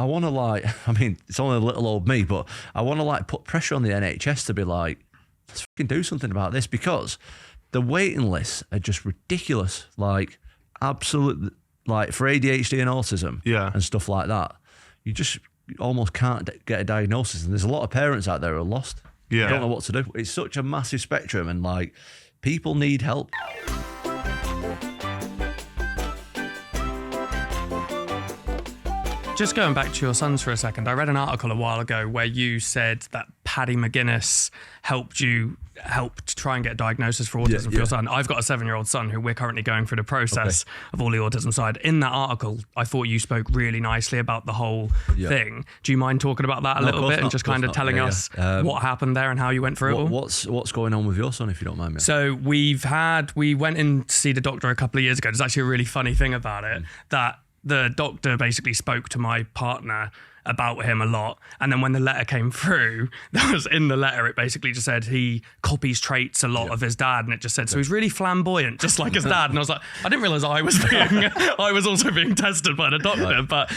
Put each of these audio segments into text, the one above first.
I want to like, I mean, it's only a little old me, but I want to like put pressure on the NHS to be like, let's fucking do something about this, because the waiting lists are just ridiculous. Like, absolutely, like for ADHD and autism and stuff like that, you almost can't get a diagnosis. And there's a lot of parents out there who are lost. Yeah. Don't know what to do. It's such a massive spectrum, and like, people need help. Just going back to your sons for a second, I read an article a while ago where you said that Paddy McGuinness helped try and get a diagnosis for autism for your son. I've got a 7-year-old son who we're currently going through the process of all the autism side. In that article, I thought you spoke really nicely about the whole thing. Do you mind talking about that a little bit and just kind of telling us what happened there and how you went through it all? What's going on with your son, if you don't mind me? So we went in to see the doctor a couple of years ago. There's actually a really funny thing about it, that the doctor basically spoke to my partner about him a lot, and then when the letter came through, that was in the letter, it basically just said he copies traits a lot of his dad, and it just said so he's really flamboyant, just like his dad. And I was like, I didn't realise I was also being tested by the doctor. But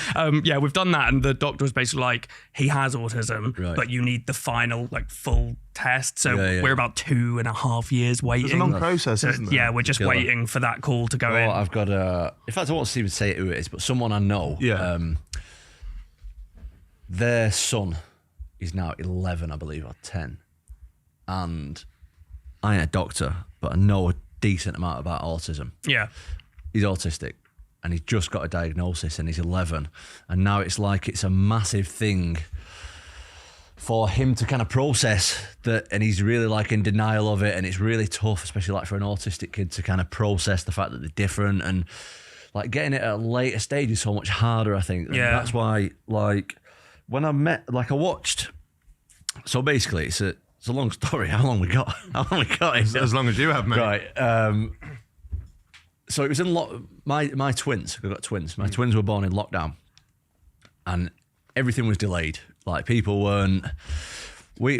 we've done that, and the doctor was basically like, he has autism, but you need the final full test. So we're about 2.5 years waiting. It's a long process, isn't it? Yeah, we're just waiting for that call to go in. I've got in fact, I won't even say who it is, but someone I know. Their son is now 11, I believe, or 10. And I ain't a doctor, but I know a decent amount about autism. Yeah. He's autistic, and he's just got a diagnosis, and he's 11. And now it's like it's a massive thing for him to kind of process that, and he's really like in denial of it, and it's really tough, especially like for an autistic kid, to kind of process the fact that they're different, and like getting it at a later stage is so much harder, I think. And that's why, like, when I watched, so basically it's a long story. How long we got? As long as you have, mate. Right. So it was in my twins. I've got twins. My twins were born in lockdown, and everything was delayed. Like, people weren't. My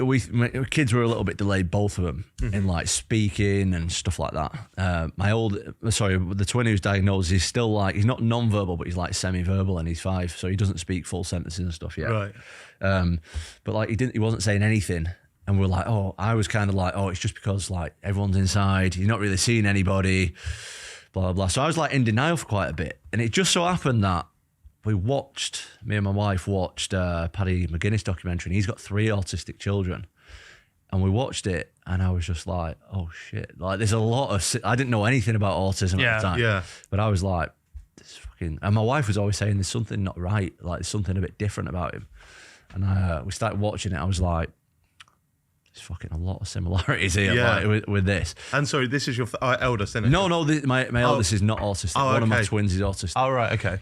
kids were a little bit delayed, both of them, in like speaking and stuff like that. The twin who's diagnosed, he's still like, he's not non-verbal, but he's like semi-verbal, and he's 5, so he doesn't speak full sentences and stuff yet. Right. But like he wasn't saying anything, and we're like, I was kind of like, it's just because like everyone's inside, you're not really seeing anybody, blah blah blah. So I was like in denial for quite a bit, and it just so happened that me and my wife watched Paddy McGuinness documentary, and he's got 3 autistic children. And we watched it, and I was just like, oh shit. Like, there's a lot of, I didn't know anything about autism at the time. Yeah. But I was like, this fucking, and my wife was always saying there's something not right. Like, there's something a bit different about him. And we started watching it. I was like, there's fucking a lot of similarities here like, with this. And sorry, this is your eldest, isn't it? No, my eldest is not autistic. One of my twins is autistic. Oh, right, okay.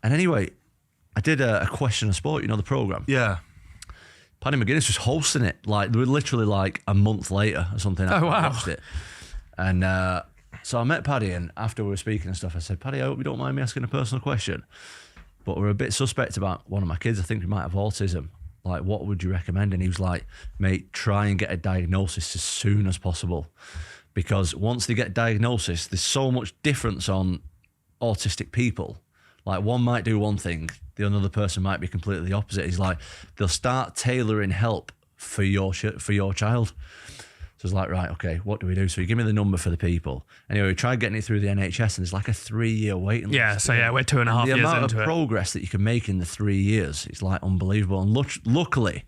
And anyway, I did a question of sport, the programme. Yeah. Paddy McGuinness was hosting it, like, literally like a month later or something. I watched it. And so I met Paddy, and after we were speaking and stuff, I said, Paddy, I hope you don't mind me asking a personal question, but we're a bit suspect about one of my kids. I think he might have autism. Like, what would you recommend? And he was like, mate, try and get a diagnosis as soon as possible, because once they get diagnosis, there's so much difference on autistic people. Like, one might do one thing, the other person might be completely the opposite. He's like, they'll start tailoring help for your child. So it's like, right, okay, what do we do? So you give me the number for the people. Anyway, we tried getting it through the NHS, and there's like a 3-year waiting list. Yeah, so we're 2.5 years into it. The amount of progress that you can make in the 3 years is like unbelievable. And luckily,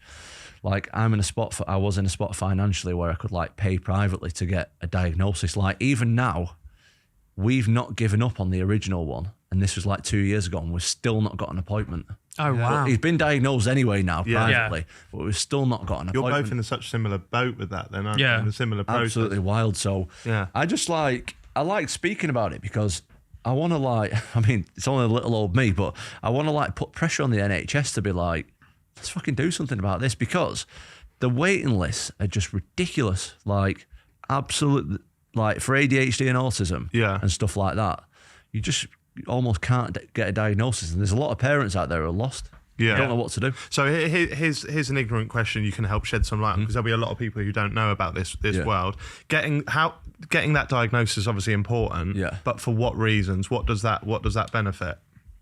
like, I was in a spot financially where I could like pay privately to get a diagnosis. Like, even now, we've not given up on the original one. And this was like 2 years ago, and we've still not got an appointment. Oh, wow. But he's been diagnosed anyway now, privately, but we've still not got an appointment. You're both in such similar boat with that then, aren't you? In a similar process. Absolutely wild. So I just I like speaking about it, because I want to it's only a little old me, but I want to put pressure on the NHS to be like, let's fucking do something about this, because the waiting lists are just ridiculous. Like, absolutely, like for ADHD and autism and stuff like that, you almost can't get a diagnosis, and there's a lot of parents out there who are lost. Don't know what to do. So here's an ignorant question you can help shed some light on, because there'll be a lot of people who don't know about this world. Getting that diagnosis is obviously important, but for what reasons? What does that benefit?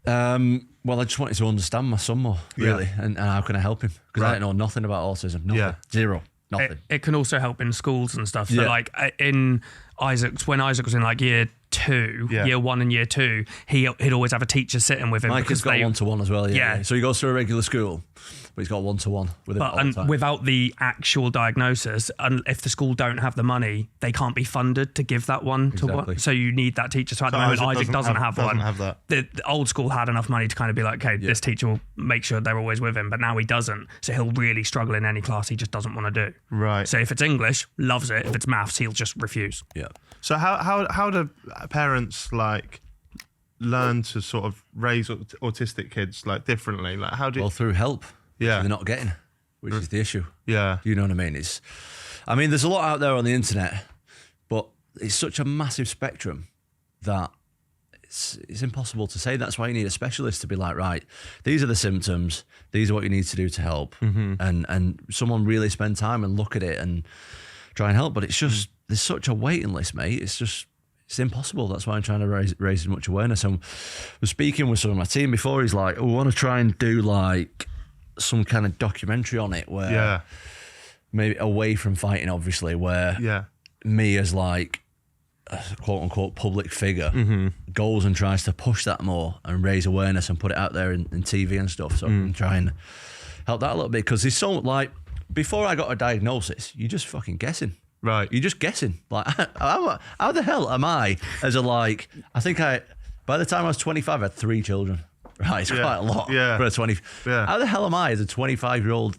Well, I just wanted to understand my son more, really, and how can I help him? Because I don't know nothing about autism. Nothing. Zero. Nothing. It can also help in schools and stuff. So like in Isaac's, when Isaac was in like year 1 and year 2, he'd always have a teacher sitting with him. My kid's got one-to-one as well. Yeah. So he goes to a regular school, but he's got one-to-one with him all the time. Without the actual diagnosis, and if the school don't have the money, they can't be funded to give that one to one. So you need that teacher. So at the moment, Isaac doesn't have one. Have that. The old school had enough money to kind of be like, okay, this teacher will make sure they're always with him, but now he doesn't. So he'll really struggle in any class he just doesn't want to do. Right. So if it's English, loves it. If it's maths, he'll just refuse. Yeah. So how do parents like learn to sort of raise autistic kids like differently? Like how do? Well, through help. Yeah. They're not getting, which is the issue. Yeah. Do you know what I mean? There's a lot out there on the internet, but it's such a massive spectrum that it's impossible to say. That's why you need a specialist to be like, right, these are the symptoms, these are what you need to do to help, and someone really spend time and look at it and try and help. But it's just there's such a waiting list, mate. It's impossible. That's why I'm trying to raise as much awareness. And I was speaking with some of my team before. He's like, we want to try and do like some kind of documentary on it where maybe away from fighting, obviously, where me as like a quote unquote public figure goes and tries to push that more and raise awareness and put it out there in TV and stuff. So I'm trying to help that a little bit, because there's so like before I got a diagnosis, you're just fucking guessing. Right. You're just guessing. Like, how the hell am I as a like, by the time I was 25, I had 3 children. Right, it's quite a lot for a 20. Yeah. How the hell am I as a 25-year-old,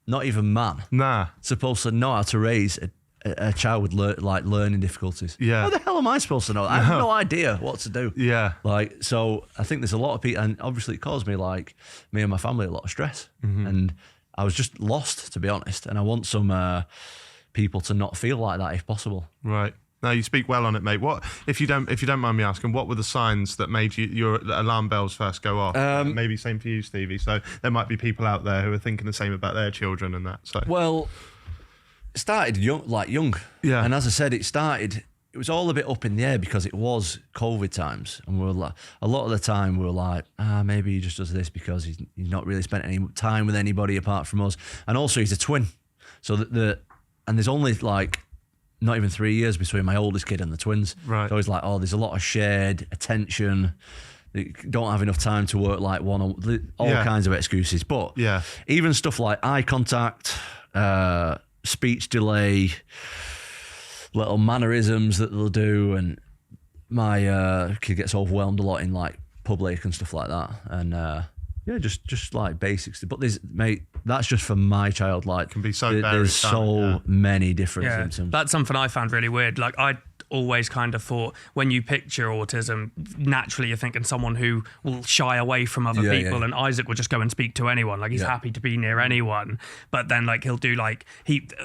not even man, supposed to know how to raise a child with learning difficulties? Yeah. How the hell am I supposed to know? I have no idea what to do. Yeah. Like, so I think there's a lot of people, and obviously it caused me, like, me and my family, a lot of stress. And I was just lost, to be honest. And I want some people to not feel like that if possible. Right. No, you speak well on it, mate. What, if you don't mind me asking, what were the signs that made your alarm bells first go off? Maybe same for you, Stevie. So there might be people out there who are thinking the same about their children and that. So well, it started young. Yeah. And as I said, it was all a bit up in the air because it was COVID times, and we were like, a lot of the time we were like, maybe he just does this because he's not really spent any time with anybody apart from us, and also he's a twin, so and there's only like not even 3 years between my oldest kid and the twins. Right. So it's like, there's a lot of shared attention. They don't have enough time to work like all kinds of excuses. But even stuff like eye contact, speech delay, little mannerisms that they'll do, and my kid gets overwhelmed a lot in like public and stuff like that. And just like basics. But that's just for my child. Like, can be so there's so many different symptoms. That's something I found really weird. Like, I always kind of thought when you picture autism, naturally you're thinking someone who will shy away from other people, and Isaac will just go and speak to anyone. Like, he's happy to be near anyone. But then like he'll do like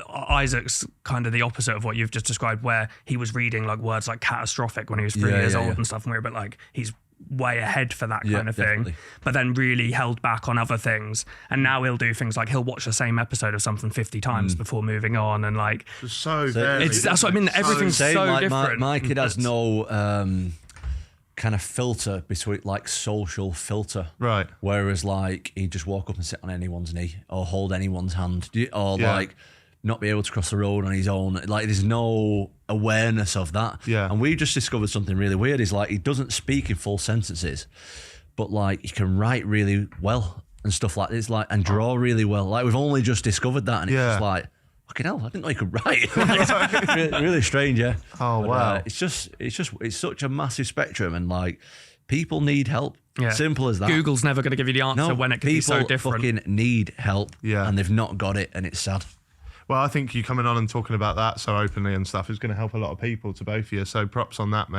Isaac's kind of the opposite of what you've just described, where he was reading like words like catastrophic when he was 3 years old and stuff, and we were a bit like, he's way ahead for that kind of thing, but then really held back on other things. And now he'll do things like he'll watch the same episode of something 50 times before moving on, and like that's what I mean. Everything's so different. My kid has no kind of filter between, like, social filter, right? Whereas like he'd just walk up and sit on anyone's knee or hold anyone's hand, or like not be able to cross the road on his own. Like, there's no awareness of that. Yeah. And we just discovered something really weird. Is like, he doesn't speak in full sentences, but like he can write really well and stuff like this, like, and draw really well. Like, we've only just discovered that, and it's just like, fucking hell, I didn't know he could write. Like, really strange, yeah. Oh, but, wow. It's such a massive spectrum, and like, people need help. Yeah. Simple as that. Google's never going to give you the answer when it can be so different. People fucking need help, and they've not got it, and it's sad. Well, I think you coming on and talking about that so openly and stuff is going to help a lot of people, to both of you. So props on that, mate.